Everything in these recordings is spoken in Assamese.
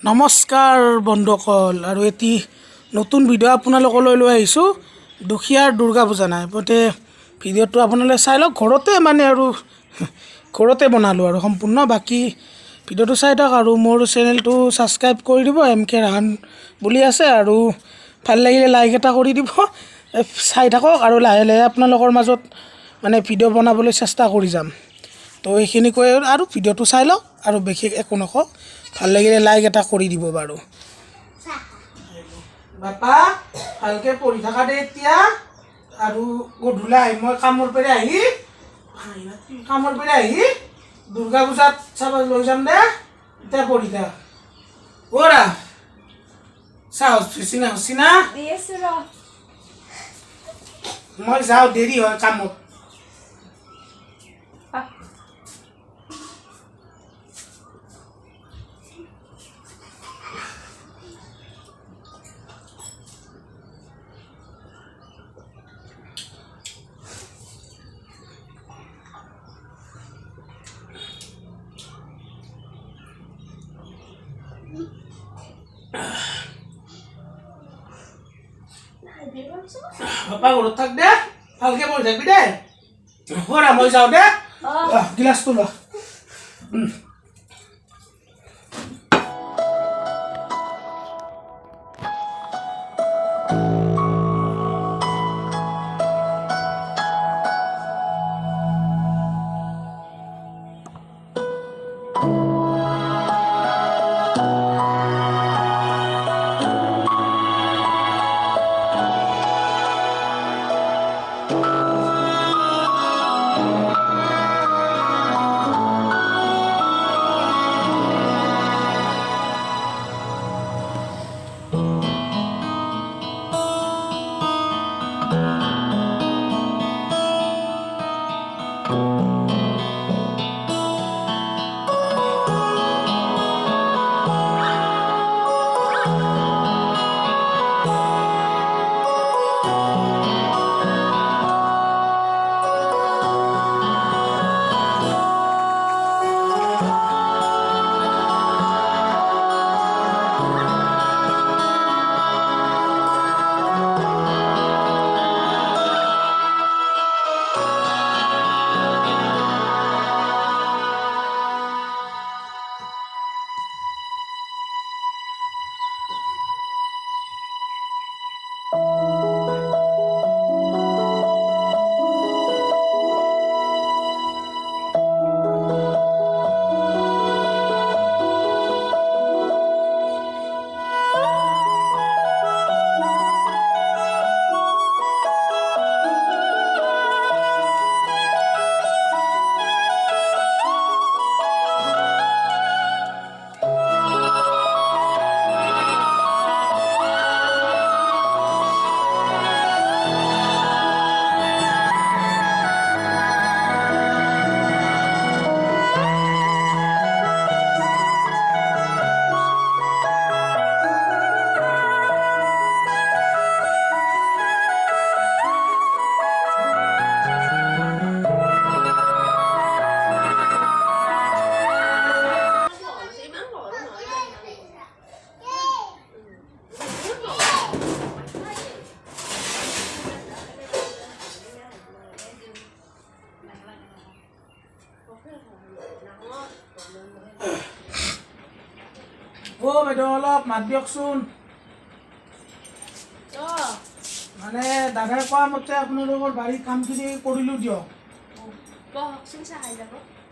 নমস্কাৰ বন্ধুসকল আৰু এটি নতুন ভিডিঅ' আপোনালোকলৈ লৈ আহিছোঁ দুখীয়াৰ দুৰ্গা পূজা নাই গতে ভিডিঅ'টো আপোনালোকে চাই লওক ঘৰতে বনালোঁ আৰু সম্পূৰ্ণ বাকি ভিডিঅ'টো চাই থাকক আৰু মোৰ চেনেলটো সাবস্ক্ৰাইব কৰি দিব MK ৰাহান বুলি আছে আৰু ভাল লাগিলে লাইক এটা কৰি দিব চাই থাকক আৰু লাহে লাহে আপোনালোকৰ মাজত মানে ভিডিঅ' বনাবলৈ চেষ্টা কৰি যাম তো এইখিনি কৈ আৰু ভিডিঅ'টো চাই লওক আৰু বিশেষ একো নকওঁ ভাল লাগিলে লাইক এটা কৰি দিব বাৰু বাপা ভালকে পঢ়ি থাকা দে এতিয়া আৰু গধূলা মই কামৰ পৰা আহি দুৰ্গা পূজাত চাব লৈ যাম দে এতিয়া পঢ়ি থাক ওৰা চাও চিনা মই যাওঁ দেৰি হয় কামত বাপা ঘৰত থাক দে ভালকে পঢ়ি থাকবি দে ওৰা মই যাওঁ দে গিলাচটো ল বাইদেউ অলপ মাত দিয়কচোন মানে দাদাই কোৱা মতে আপোনালোকৰ বাৰীত কামখিনি কৰিলোঁ দিয়ক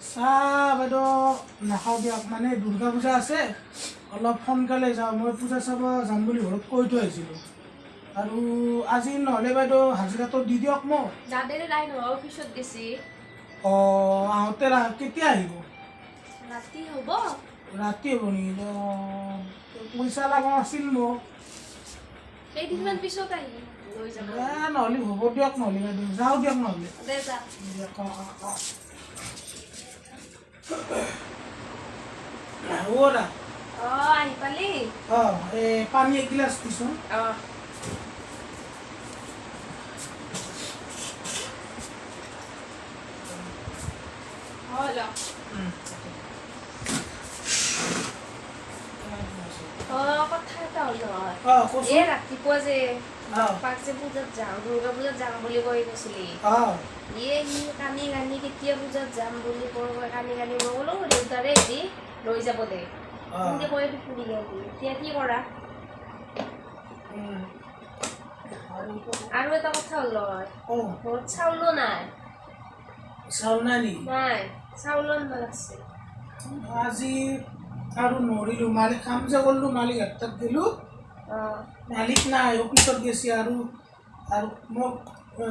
চাহ বাইদেউ নাখাওঁ দিয়ক মানে দুৰ্গা পূজা আছে অলপ সোনকালে যাওঁ মই পূজা চাব যাম বুলি ঘৰত কৈ থৈ আহিছিলোঁ আৰু আজি নহ'লে বাইদেউ হাজিৰাটো দি দিয়ক মোক আহোঁতে কেতিয়া আহিব ৰাতি হ'ব নেকি পইচা লগা আছিল মোক নহ'লে হ'ব দিয়ক নহ'লে বাইদেউ যাওঁ দিয়ক নহ'লে পানী এগিলাচ দিছোঁ হ'ল নহয় কচোন। এই ৰাতিপুৱা যে অঁ পাক যে পূজাত যাওঁ দুৰ্গা পূজাত যাম বুলি কৈ কৈছিলি অঁ সি কানি কানি কেতিয়া পূজাত যাম বুলি কৈ কানি কানি মই ক'লো দেউতাৰে হেৰি লৈ যাব দে সেনেকৈ কৈ ফুৰি গ'লি এতিয়া কি কৰা আৰু এটা কথা হ'ল নহয় ঘৰত চাউলো নাই চাউল নাই নেকি নাই চাউলো আনিব লাগছে আজি আৰু নৰিলোঁ মালিক কাম যে কৰিলোঁ মালিক হাতত গ'লোঁ মালিক নাই অফিচত গেছে আৰু মোক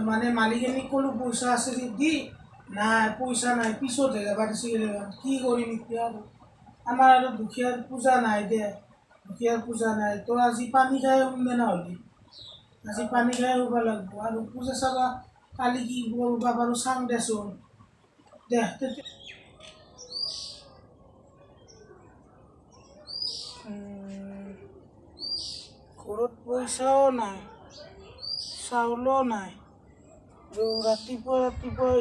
মানে মালিকজনীক ক'লোঁ পইচা আছে যদি দি নাই পইচা নাই পিছত যাবা দিছে কি কৰিম এতিয়া আৰু আমাৰ আৰু দুখীয়াৰ পূজা নাই দে দুখীয়াৰ পূজা নাই তো আজি পানী খাই শুনে নহ'লি আজি পানী খাই শুব লাগিব আৰু পূজা চাবা কালি কি কৰিব পাৰোঁ চাওঁ দেচোন দে ঘৰত পইচাও নাই চাউলো নাই আৰু ৰাতিপুৱা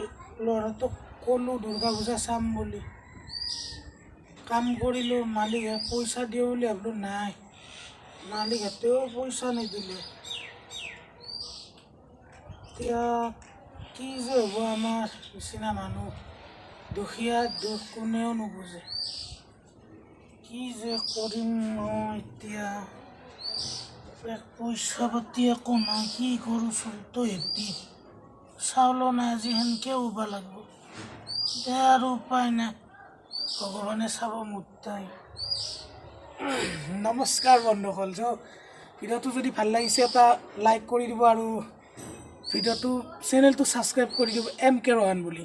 ল'ৰাটোক ক'লোঁ দুৰ্গা পূজা চাম বুলি কাম কৰিলোঁ মালিকে পইচা দিওঁ বুলি ভাবিলোঁ নাই মালিকহঁতেও পইচা নিদিলে এতিয়া কি যে হ'ব আমাৰ নিচিনা মানুহ দুখীয়া দুখ কোনেও নুবুজে কি যে কৰিম মই এতিয়া পইচা পাতি একো নাই কি কৰোঁ চলটো হেঁতি চাউলো নাই আজি সেনেকৈ শুব লাগিব দে আৰু উপায় নাই ভগৱানে চাব মুদ্ৰাই নমস্কাৰ বন্ধুসকল ভিডিঅ'টো যদি ভাল লাগিছে এটা লাইক কৰি দিব আৰু ভিডিঅ'টো চেনেলটো ছাবস্ক্ৰাইব কৰি দিব MK ৰোহান বুলি